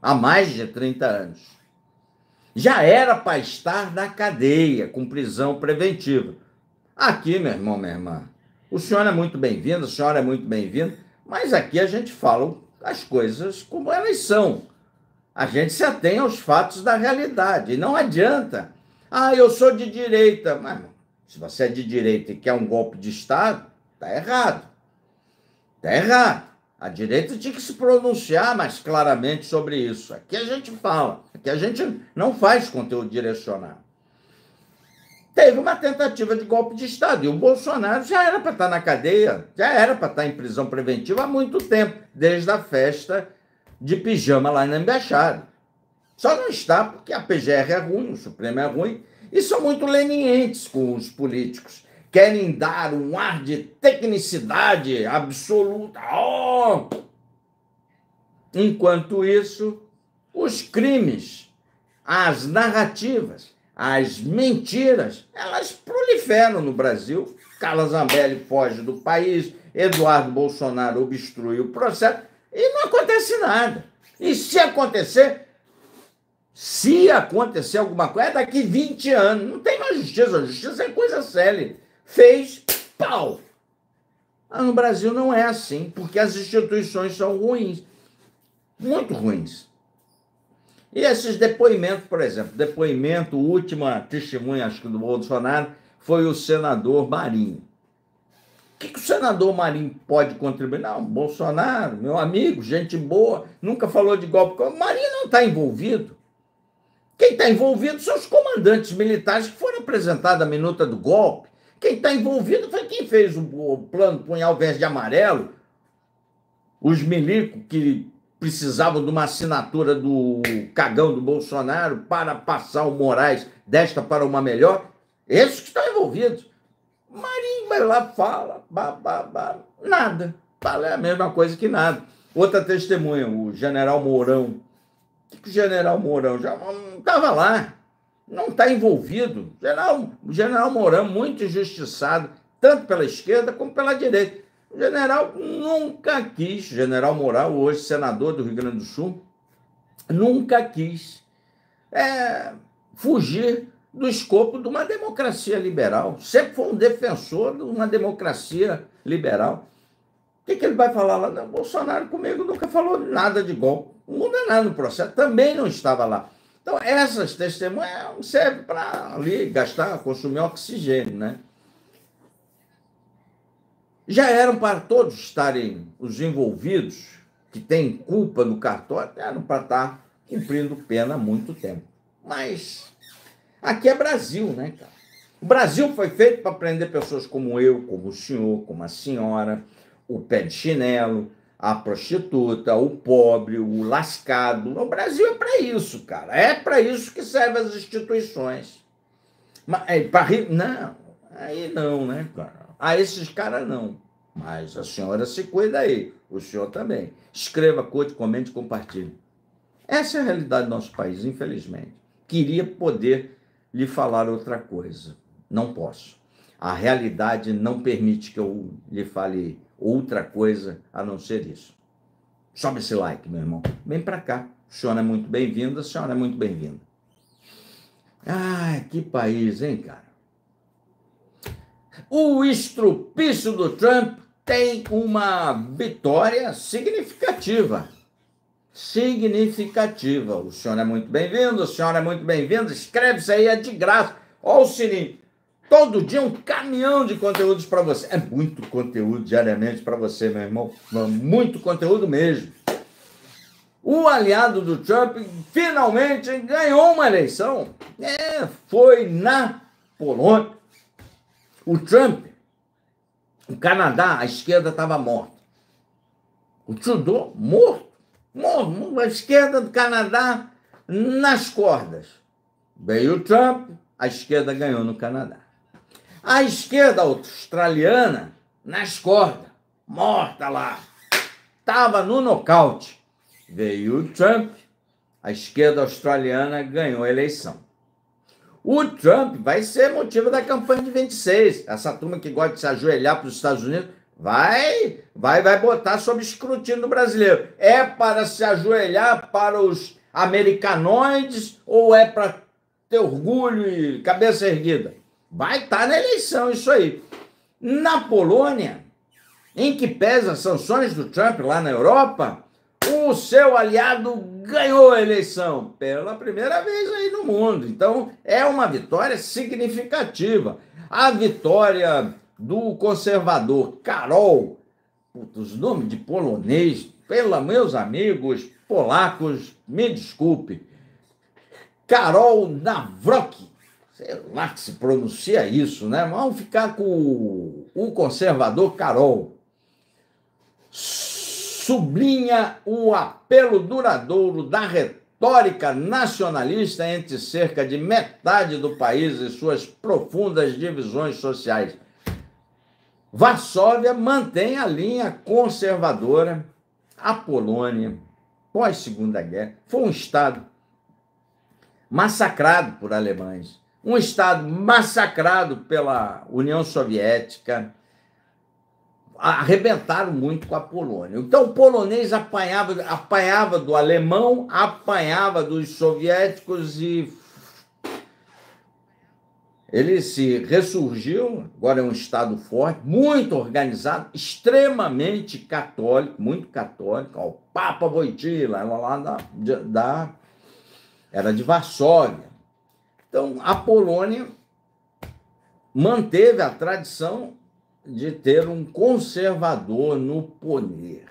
Speaker 1: há mais de 30 anos. Já era para estar na cadeia, com prisão preventiva. Aqui, meu irmão, minha irmã, o senhor é muito bem-vindo, a senhora é muito bem-vinda, mas aqui a gente fala as coisas como elas são. A gente se atém aos fatos da realidade. E não adianta. Eu sou de direita. Mas se você é de direita e quer um golpe de Estado, está errado. Está errado. A direita tinha que se pronunciar mais claramente sobre isso. Aqui a gente fala. Aqui a gente não faz conteúdo direcionado. Teve uma tentativa de golpe de Estado. E o Bolsonaro já era para estar na cadeia, já era para estar em prisão preventiva há muito tempo, desde a festa de pijama lá na embaixada. Só não está porque a PGR é ruim, o Supremo é ruim, e são muito lenientes com os políticos. Querem dar um ar de tecnicidade absoluta. Enquanto isso, os crimes, as narrativas, as mentiras, elas proliferam no Brasil. Carla Zambelli foge do país, Eduardo Bolsonaro obstrui o processo e não acontece nada. E se acontecer alguma coisa, é daqui 20 anos. Não tem mais justiça. A justiça é coisa séria. Fez, pau. No Brasil não é assim, porque as instituições são ruins. Muito ruins. E esses depoimentos, por exemplo, última testemunha, acho que do Bolsonaro, foi o senador Marinho. O que o senador Marinho pode contribuir? Não, Bolsonaro, meu amigo, gente boa, nunca falou de golpe. O Marinho não está envolvido. Quem está envolvido são os comandantes militares que foram apresentados a minuta do golpe. Quem está envolvido foi quem fez o plano Punhal Verde e Amarelo, os milicos que precisavam de uma assinatura do cagão do Bolsonaro para passar o Moraes desta para uma melhor. Esses que estão envolvidos. Marinho vai lá, fala, nada. Fala é a mesma coisa que nada. Outra testemunha, o general Mourão. O que o general Mourão já não estava lá? Não está envolvido. O general Mourão, muito injustiçado, tanto pela esquerda como pela direita. O general nunca quis, general Mourão, hoje senador do Rio Grande do Sul, nunca quis fugir do escopo de uma democracia liberal. Sempre foi um defensor de uma democracia liberal. O que ele vai falar lá? Não, Bolsonaro comigo nunca falou nada de golpe. Não muda nada no processo. Também não estava lá. Então, essas testemunhas servem para ali consumir oxigênio, né? Já eram para todos estarem, os envolvidos, que têm culpa no cartório, eram para estar cumprindo pena há muito tempo. Mas Aqui é Brasil, né, cara? O Brasil foi feito para prender pessoas como eu, como o senhor, como a senhora, o pé de chinelo, a prostituta, o pobre, o lascado. O Brasil é para isso, cara. É para isso que servem as instituições. Mas, não, aí não, né, cara? A esses caras não. Mas a senhora se cuida aí. O senhor também. Escreva, curte, comente, compartilhe. Essa é a realidade do nosso país, infelizmente. Queria poder lhe falar outra coisa. Não posso. A realidade não permite que eu lhe fale outra coisa a não ser isso. Sobe esse like, meu irmão. Vem para cá. O senhor é muito bem-vindo, a senhora é muito bem-vinda. Ai, que país, hein, cara? O estrupício do Trump tem uma vitória significativa. Significativa. O senhor é muito bem-vindo, a senhora é muito bem-vinda. Inscreve-se aí, é de graça. Olha o sininho. Todo dia um caminhão de conteúdos para você. É muito conteúdo diariamente para você, meu irmão. Muito conteúdo mesmo. O aliado do Trump finalmente ganhou uma eleição. Foi na Polônia. O Trump, o Canadá, a esquerda estava morta. O Trudeau, morto. A esquerda do Canadá nas cordas. Veio o Trump, a esquerda ganhou no Canadá. A esquerda australiana nas cordas, morta lá. Estava no nocaute. Veio o Trump, a esquerda australiana ganhou a eleição. O Trump vai ser motivo da campanha de 26. Essa turma que gosta de se ajoelhar para os Estados Unidos vai botar sob escrutínio do brasileiro. É para se ajoelhar para os americanoides ou é para ter orgulho e cabeça erguida? Vai estar na eleição isso aí. Na Polônia, em que pesa as sanções do Trump lá na Europa, o seu aliado ganhou a eleição pela primeira vez aí no mundo. Então, é uma vitória significativa. A vitória do conservador Karol, os nomes de polonês, meus amigos polacos, me desculpe, Karol Nawrocki, sei lá que se pronuncia isso, né? Vamos ficar com o conservador Karol. Sublinha o apelo duradouro da retórica nacionalista entre cerca de metade do país e suas profundas divisões sociais. Varsóvia mantém a linha conservadora. A Polônia, pós-Segunda Guerra, foi um Estado massacrado por alemães, um Estado massacrado pela União Soviética. Arrebentaram muito com a Polônia. Então, o polonês apanhava do alemão, apanhava dos soviéticos e ele se ressurgiu, agora é um Estado forte, muito organizado, extremamente católico, muito católico. O Papa Wojtyła, lá era de Varsóvia. Então, a Polônia manteve a tradição de ter um conservador no poder.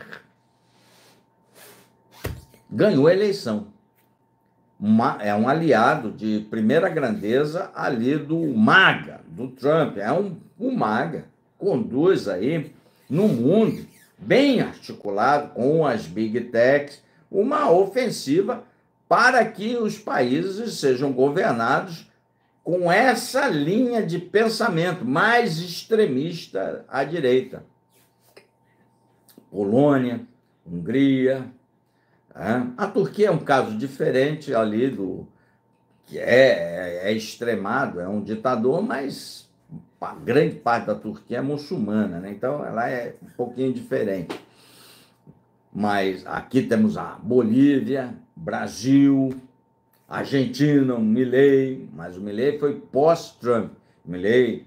Speaker 1: Ganhou a eleição. É um aliado de primeira grandeza ali do MAGA, do Trump. É um MAGA, conduz aí no mundo, bem articulado com as Big Techs, uma ofensiva para que os países sejam governados com essa linha de pensamento mais extremista à direita. Polônia, Hungria. A Turquia é um caso diferente ali que é extremado, é um ditador, mas a grande parte da Turquia é muçulmana, né? Então ela é um pouquinho diferente. Mas aqui temos a Bolívia, Brasil, Argentina, o Milei, mas o Milei foi pós-Trump. Milei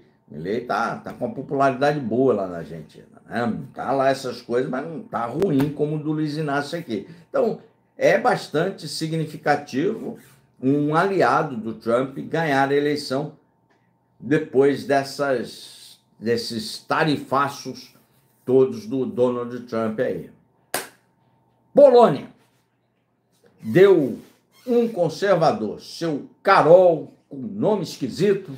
Speaker 1: tá com uma popularidade boa lá na Argentina, né? Tá lá essas coisas, mas não tá ruim como o do Luiz Inácio aqui. Então, é bastante significativo um aliado do Trump ganhar a eleição depois desses tarifaços todos do Donald Trump aí. Polônia deu um conservador, seu Karol, com nome esquisito,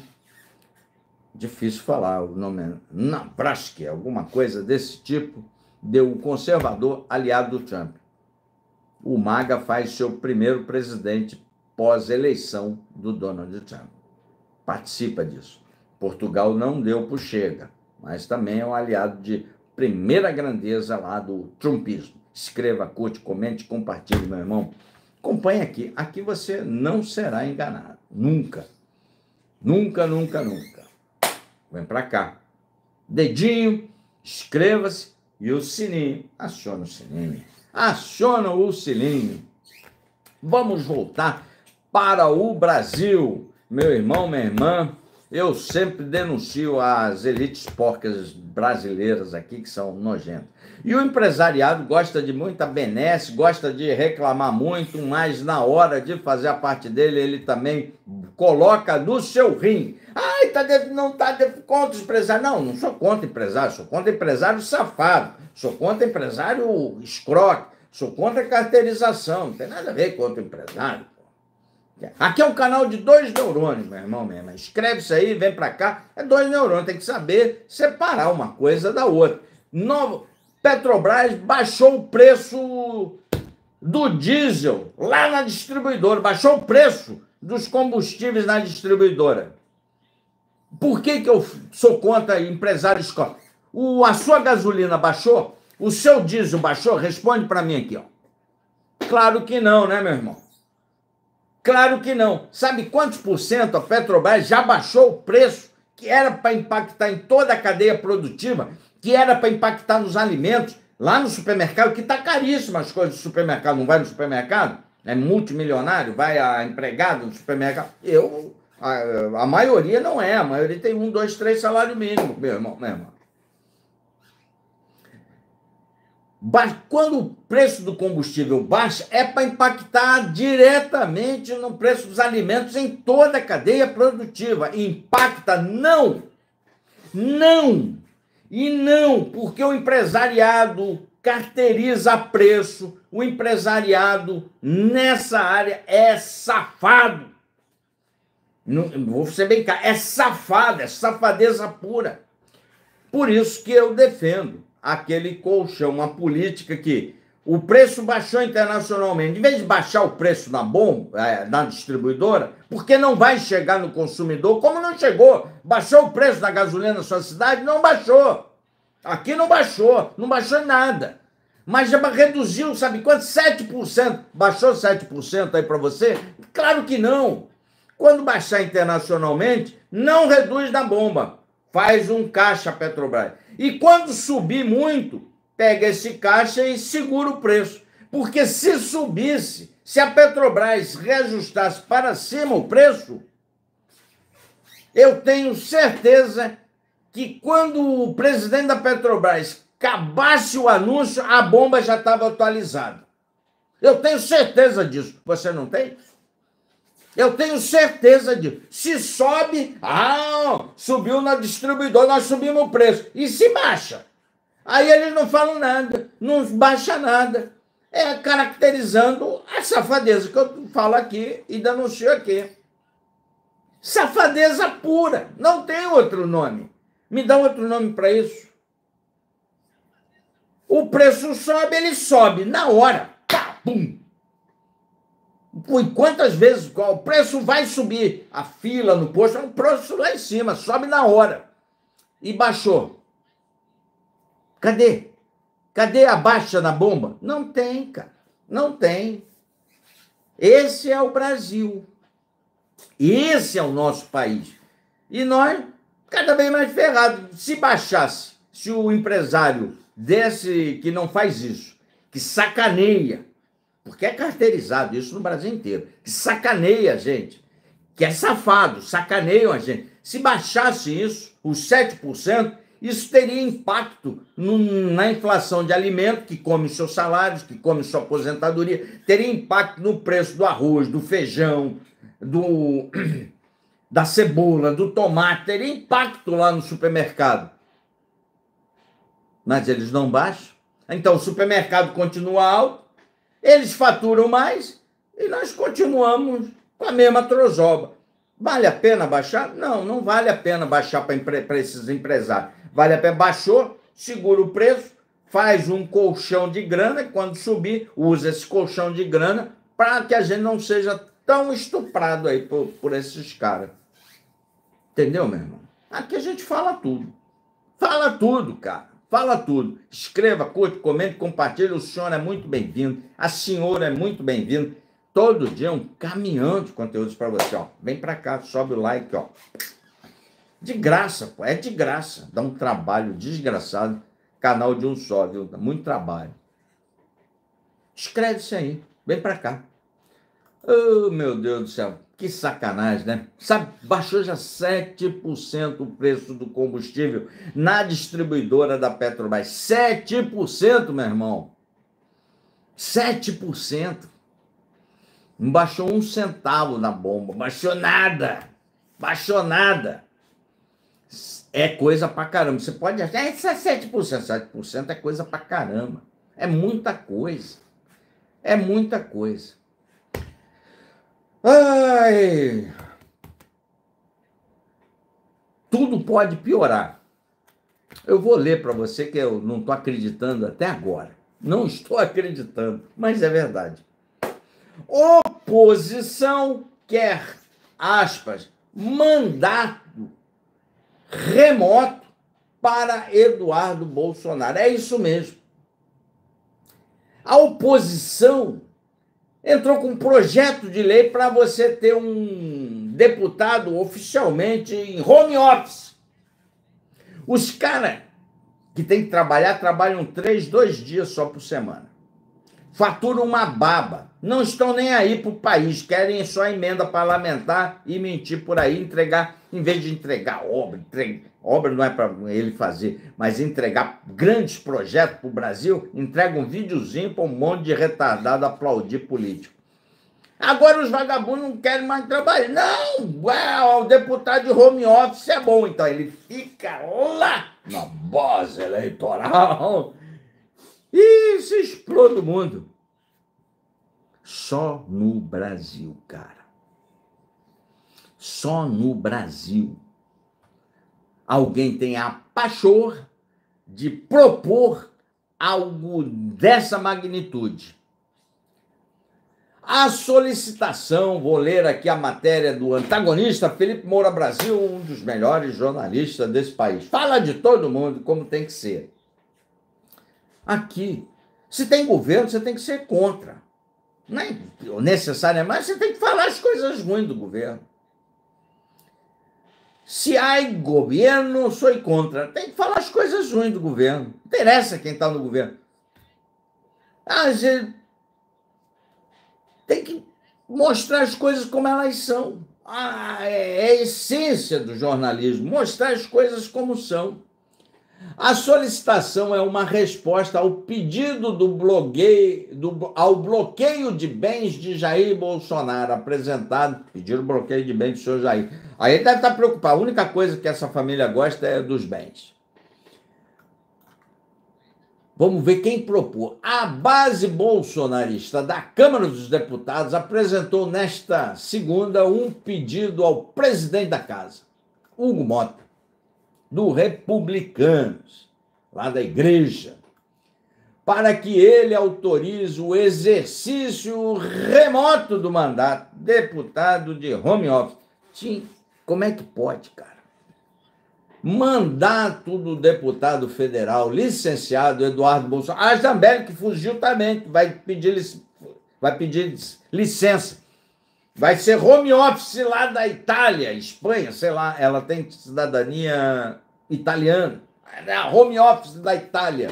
Speaker 1: difícil falar, o nome é Navrasky, alguma coisa desse tipo, deu o conservador aliado do Trump. O MAGA faz seu primeiro presidente pós-eleição do Donald Trump. Participa disso. Portugal não deu para o Chega, mas também é um aliado de primeira grandeza lá do trumpismo. Escreva, curte, comente, compartilhe, meu irmão. Acompanhe aqui. Aqui você não será enganado. Nunca. Nunca, nunca, nunca. Vem para cá. Dedinho, inscreva-se e o sininho. Aciona o sininho. Aciona o sininho. Vamos voltar para o Brasil. Meu irmão, minha irmã, eu sempre denuncio as elites porcas brasileiras aqui, que são nojentas. E o empresariado gosta de muita benesse, gosta de reclamar muito, mas na hora de fazer a parte dele, ele também coloca no seu rim. Ai, não está contra o empresário. Não, não sou contra empresário, sou contra empresário safado, sou contra empresário escroque, sou contra a carteirização, não tem nada a ver contra o empresário. Aqui é um canal de 2 neurônios, meu irmão mesmo. Escreve-se aí, vem para cá. É 2 neurônios, tem que saber separar uma coisa da outra. Petrobras baixou o preço do diesel lá na distribuidora. Baixou o preço dos combustíveis na distribuidora. Por que eu sou contra empresários? A sua gasolina baixou? O seu diesel baixou? Responde para mim aqui, ó. Claro que não, né, meu irmão? Claro que não. Sabe quantos por cento a Petrobras já baixou o preço que era para impactar em toda a cadeia produtiva, que era para impactar nos alimentos, lá no supermercado, que está caríssimo as coisas do supermercado. Não vai no supermercado? É multimilionário? Vai a empregado no supermercado? A maioria não é. A maioria tem 1, 2, 3 salário mínimo, meu irmão. Quando o preço do combustível baixa, é para impactar diretamente no preço dos alimentos em toda a cadeia produtiva. Impacta? Não! Não! E não, porque o empresariado carteiriza preço, o empresariado nessa área é safado. Não, vou ser bem claro, é safado, é safadeza pura. Por isso que eu defendo aquele colchão, uma política que o preço baixou internacionalmente. Em vez de baixar o preço na bomba, na distribuidora, porque não vai chegar no consumidor, como não chegou? Baixou o preço da gasolina na sua cidade? Não baixou. Aqui não baixou em nada. Mas já reduziu, sabe quanto? 7%. Baixou 7% aí para você? Claro que não. Quando baixar internacionalmente, não reduz na bomba. Faz um caixa Petrobras. E quando subir muito, pega esse caixa e segura o preço. Porque se subisse, se a Petrobras reajustasse para cima o preço, eu tenho certeza que quando o presidente da Petrobras acabasse o anúncio, a bomba já estava atualizada. Eu tenho certeza disso. Você não tem? Eu tenho certeza disso. Se sobe, subiu na distribuidora, nós subimos o preço. E se baixa? Aí eles não falam nada, não baixa nada. É caracterizando a safadeza que eu falo aqui e denuncio aqui. Safadeza pura, não tem outro nome. Me dá outro nome para isso. O preço sobe, ele sobe na hora. Pá, pum. E quantas vezes o preço vai subir? A fila no posto, o preço lá em cima, sobe na hora. E baixou. Cadê? Cadê a baixa na bomba? Não tem, cara. Não tem. Esse é o Brasil. Esse é o nosso país. E nós, cada vez mais ferrados. Se baixasse, se o empresário desse, que não faz isso, que sacaneia, porque é carteirizado isso no Brasil inteiro, que sacaneia a gente, que é safado, sacaneiam a gente. Se baixasse isso, os 7%, isso teria impacto na inflação de alimento, que come seus salários, que come sua aposentadoria, teria impacto no preço do arroz, do feijão, da cebola, do tomate, teria impacto lá no supermercado. Mas eles não baixam. Então o supermercado continua alto, eles faturam mais e nós continuamos com a mesma trozoba. Vale a pena baixar? Não, não vale a pena baixar para esses empresários. Vale a pena, baixou, segura o preço, faz um colchão de grana, e quando subir, usa esse colchão de grana para que a gente não seja tão estuprado aí por esses caras. Entendeu, meu irmão? Aqui a gente fala tudo. Fala tudo, cara. Fala tudo. Escreva, curte, comente, compartilhe. O senhor é muito bem-vindo. A senhora é muito bem-vinda. Todo dia um caminhão de conteúdos para você, ó. Vem para cá, sobe o like, ó. De graça, pô. É de graça. Dá um trabalho desgraçado. Canal de um só, viu? Dá muito trabalho. Inscreve-se aí. Vem para cá. Oh, meu Deus do céu. Que sacanagem, né? Sabe, baixou já 7% o preço do combustível na distribuidora da Petrobras. 7%, meu irmão. 7%. Não baixou um centavo na bomba. Baixou nada. Baixou nada. É coisa pra caramba. Você pode achar, isso é 7%. 7% é coisa pra caramba. É muita coisa. É muita coisa. Ai, tudo pode piorar. Eu vou ler para você que eu não estou acreditando até agora. Não estou acreditando, mas é verdade. Oposição quer, aspas, mandato remoto para Eduardo Bolsonaro. É isso mesmo. A oposição entrou com um projeto de lei para você ter um deputado oficialmente em home office. Os caras que têm que trabalhar, trabalham 2 dias só por semana. Faturam uma baba. Não estão nem aí para o país, querem só emenda parlamentar e mentir por aí, entregar, em vez de entregar obra não é para ele fazer, mas entregar grandes projetos para o Brasil, entrega um videozinho para um monte de retardado aplaudir político. Agora os vagabundos não querem mais trabalhar. Não, o deputado de home office é bom. Então ele fica lá na base eleitoral e se explode o mundo. Só no Brasil, cara. Só no Brasil. Alguém tem a pachorra de propor algo dessa magnitude. A solicitação, vou ler aqui a matéria do antagonista Felipe Moura Brasil, um dos melhores jornalistas desse país. Fala de todo mundo como tem que ser. Aqui, se tem governo, você tem que ser contra. Não é necessariamente, mas você tem que falar as coisas ruins do governo. Se há governo, sou contra. Tem que falar as coisas ruins do governo. Não interessa quem está no governo. A gente tem que mostrar as coisas como elas são. É a essência do jornalismo, mostrar as coisas como são. A solicitação é uma resposta ao pedido ao bloqueio de bens de Jair Bolsonaro, apresentado, pediram o bloqueio de bens do senhor Jair. Aí ele deve estar preocupado, a única coisa que essa família gosta é dos bens. Vamos ver quem propôs. A base bolsonarista da Câmara dos Deputados apresentou nesta segunda um pedido ao presidente da casa, Hugo Mota, do Republicanos, lá da igreja, para que ele autorize o exercício remoto do mandato, deputado de home office. Sim, como é que pode, cara? Mandato do deputado federal, licenciado Eduardo Bolsonaro. A Zambelli, que fugiu também, vai pedir licença. Vai ser home office lá da Itália, Espanha, sei lá, ela tem cidadania italiana. Home office da Itália.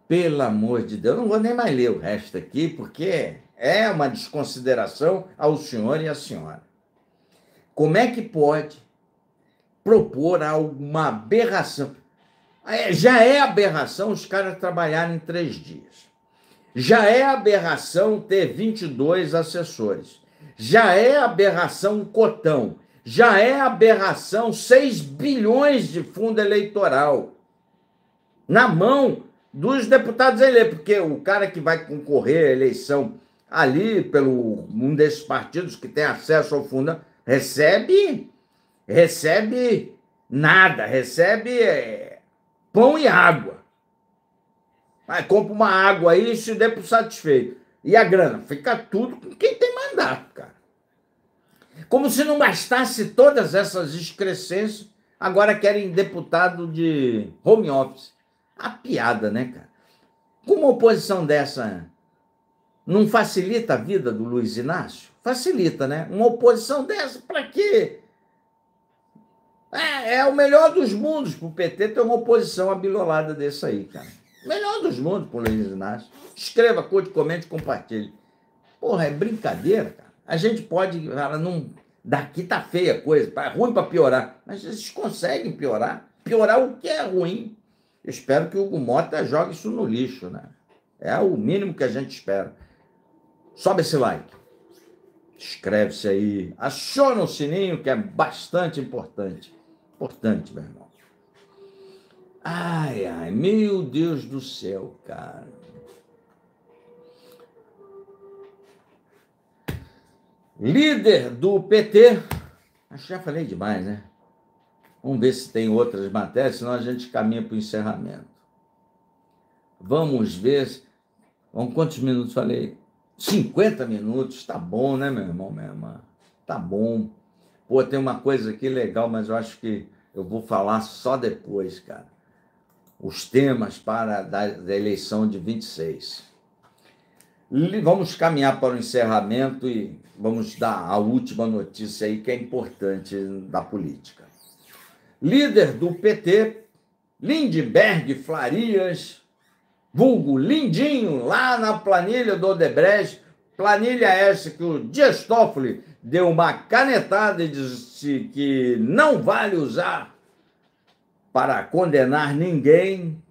Speaker 1: Pelo amor de Deus, eu não vou nem mais ler o resto aqui, porque é uma desconsideração ao senhor e à senhora. Como é que pode propor alguma aberração? Já é aberração os caras trabalharem 3 dias. Já é aberração ter 22 assessores. Já é aberração cotão. Já é aberração 6 bilhões de fundo eleitoral na mão dos deputados eleitos, porque o cara que vai concorrer à eleição ali pelo um desses partidos que tem acesso ao fundo, recebe nada, recebe pão e água. Aí compra uma água aí e se dê por satisfeito. E a grana? Fica tudo com quem tem mandato, cara. Como se não bastasse todas essas excrescências, agora querem deputado de home office. A piada, né, cara? Com uma oposição dessa, não facilita a vida do Luiz Inácio? Facilita, né? Uma oposição dessa, para quê? É o melhor dos mundos para o PT ter uma oposição abilolada desse aí, cara. Melhor dos mundos para o Luiz Inácio. Escreva, curte, comente, compartilhe. Porra, é brincadeira, cara. A gente pode, cara, não... Daqui tá feia a coisa, tá ruim para piorar. Mas eles conseguem piorar. Piorar o que é ruim. Eu espero que o Hugo Mota jogue isso no lixo, né? É o mínimo que a gente espera. Sobe esse like. Inscreve-se aí. Aciona o sininho, que é bastante importante. Importante, meu irmão. Ai, ai, meu Deus do céu, cara. Líder do PT. Acho que já falei demais, né? Vamos ver se tem outras matérias, senão a gente caminha para o encerramento. Vamos ver. Quantos minutos falei? 50 minutos. Tá bom, né, meu irmão, minha irmã? Tá bom. Pô, tem uma coisa aqui legal, mas eu acho que eu vou falar só depois, cara. Os temas para da eleição de 26. Vamos caminhar para o encerramento e vamos dar a última notícia aí que é importante da política. Líder do PT, Lindenberg Farias, vulgo Lindinho, lá na planilha do Odebrecht, planilha essa que o Dias Toffoli deu uma canetada e disse que não vale usar para condenar ninguém.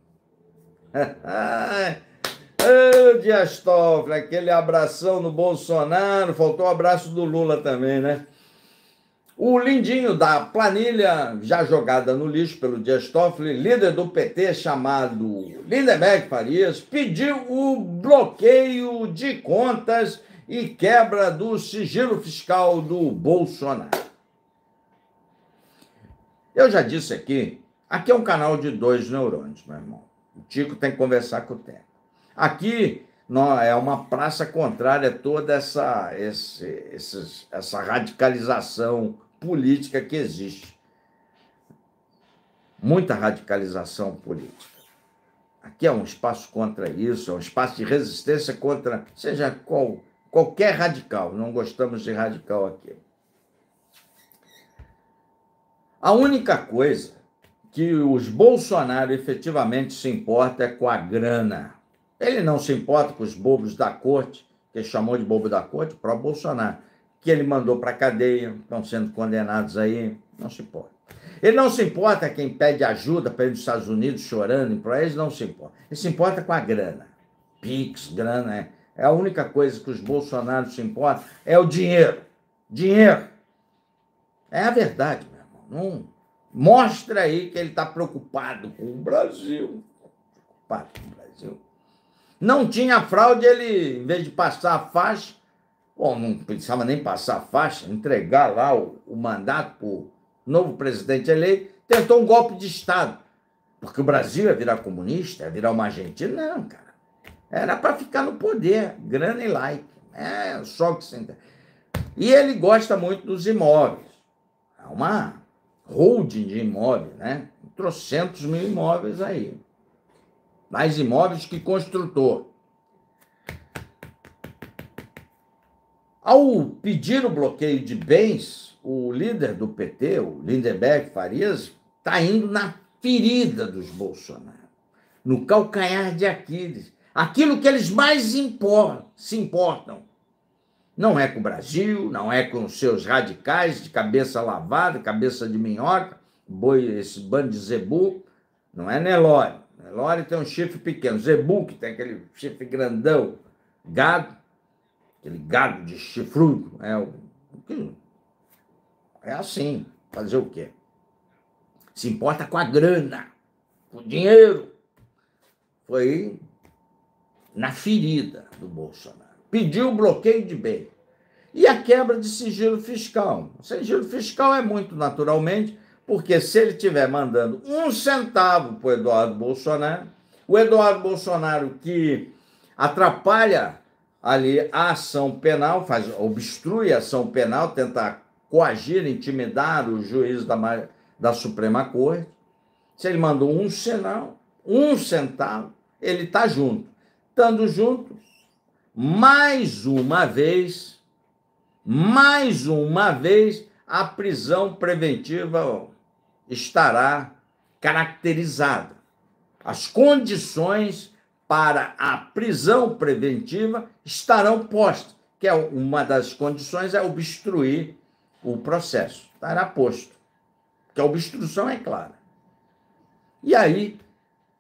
Speaker 1: Dias Toffoli, aquele abração no Bolsonaro, faltou o abraço do Lula também, né? O Lindinho da planilha, já jogada no lixo pelo Dias Toffoli, líder do PT chamado Lindenberg Farias, pediu o bloqueio de contas e quebra do sigilo fiscal do Bolsonaro. Eu já disse aqui é um canal de 2 neurônios, meu irmão. O Tico tem que conversar com o tempo. Aqui é uma praça contrária a toda essa radicalização política que existe. Muita radicalização política. Aqui é um espaço contra isso, é um espaço de resistência contra, seja qualquer radical. Não gostamos de radical aqui. A única coisa que os Bolsonaro efetivamente se importa é com a grana. Ele não se importa com os bobos da corte, que ele chamou de bobo da corte, o próprio Bolsonaro, que ele mandou para a cadeia, estão sendo condenados aí, não se importa. Ele não se importa quem pede ajuda para ir nos Estados Unidos chorando, para eles não se importa. Ele se importa com a grana. Pix, grana, é a única coisa que os Bolsonaros se importam, é o dinheiro. Dinheiro. É a verdade, meu irmão. Não mostra aí que ele está preocupado com o Brasil. Preocupado com o Brasil. Não tinha fraude, ele, em vez de passar a faixa, não precisava nem passar a faixa, entregar lá o mandato para o novo presidente eleito, tentou um golpe de Estado. Porque o Brasil ia virar comunista, ia virar uma Argentina. Não, cara. Era para ficar no poder, grana e like. É só que se... E ele gosta muito dos imóveis. É uma holding de imóveis, né? Trocentos mil imóveis aí. Mais imóveis que construtor. Ao pedir o bloqueio de bens, o líder do PT, o Lindenberg Farias, está indo na ferida dos Bolsonaro, no calcanhar de Aquiles. Aquilo que eles mais se importam. Não é com o Brasil, não é com os seus radicais de cabeça lavada, cabeça de minhoca, esse bando de zebu, não é Nelore. Nelore tem um chifre pequeno. Zebu, que tem aquele chifre grandão. Gado, aquele gado de chifrudo. É assim, fazer o quê? Se importa com a grana, com o dinheiro. Foi na ferida do Bolsonaro. Pediu o bloqueio de bem. E a quebra de sigilo fiscal. O sigilo fiscal é muito naturalmente, porque se ele estiver mandando 1 centavo para o Eduardo Bolsonaro, o Eduardo Bolsonaro que atrapalha ali a ação penal, obstrui a ação penal, tenta coagir, intimidar o juiz da Suprema Corte. Se ele mandou 1 centavo, ele está junto. Estando junto, mais uma vez, a prisão preventiva estará caracterizada. As condições para a prisão preventiva estarão postas, que é uma das condições é obstruir o processo. Estará posto, que a obstrução é clara. E aí,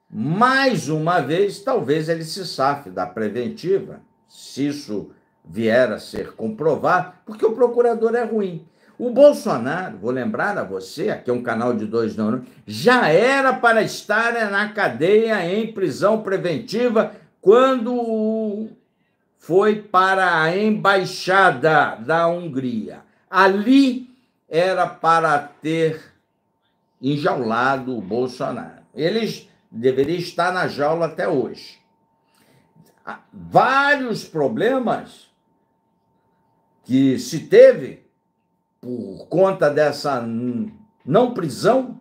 Speaker 1: mais uma vez, talvez ele se safe da preventiva, se isso vier a ser comprovado, porque o procurador é ruim. O Bolsonaro, vou lembrar a você, aqui é um canal de 2 neurônios, já era para estar na cadeia em prisão preventiva quando foi para a embaixada da Hungria. Ali era para ter enjaulado o Bolsonaro. Eles deveriam estar na jaula até hoje. Vários problemas que se teve por conta dessa não prisão,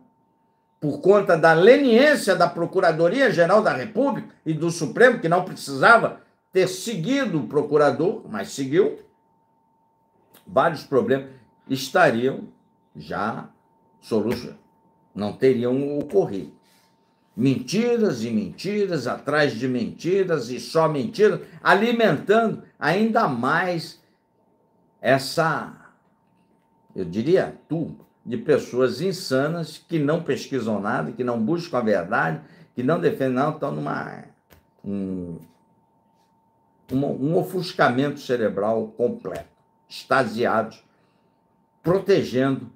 Speaker 1: por conta da leniência da Procuradoria-Geral da República e do Supremo, que não precisava ter seguido o procurador, mas seguiu, vários problemas estariam já solucionados, não teriam ocorrido. Mentiras e mentiras, atrás de mentiras e só mentiras, alimentando ainda mais essa, eu diria, turma de pessoas insanas que não pesquisam nada, que não buscam a verdade, que não defendem nada, estão um ofuscamento cerebral completo, extasiados, protegendo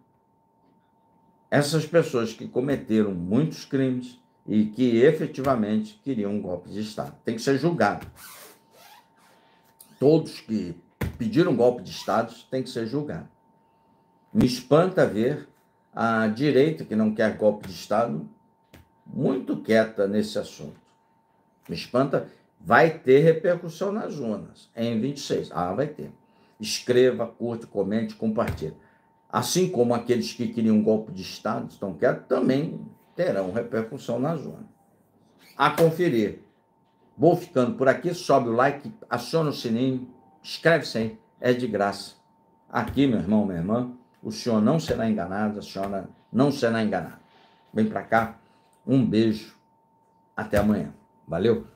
Speaker 1: essas pessoas que cometeram muitos crimes e que efetivamente queriam um golpe de Estado. Tem que ser julgado. Todos que pediram um golpe de Estado têm que ser julgados. Me espanta ver a direita, que não quer golpe de Estado, muito quieta nesse assunto. Me espanta, vai ter repercussão nas urnas em 26. Vai ter. Escreva, curta, comente, compartilhe. Assim como aqueles que queriam um golpe de Estado, estão quietos, também terão repercussão nas urnas. A conferir. Vou ficando por aqui, sobe o like, aciona o sininho, inscreve-se aí, é de graça. Aqui, meu irmão, minha irmã, o senhor não será enganado, a senhora não será enganada. Vem para cá, um beijo, até amanhã. Valeu?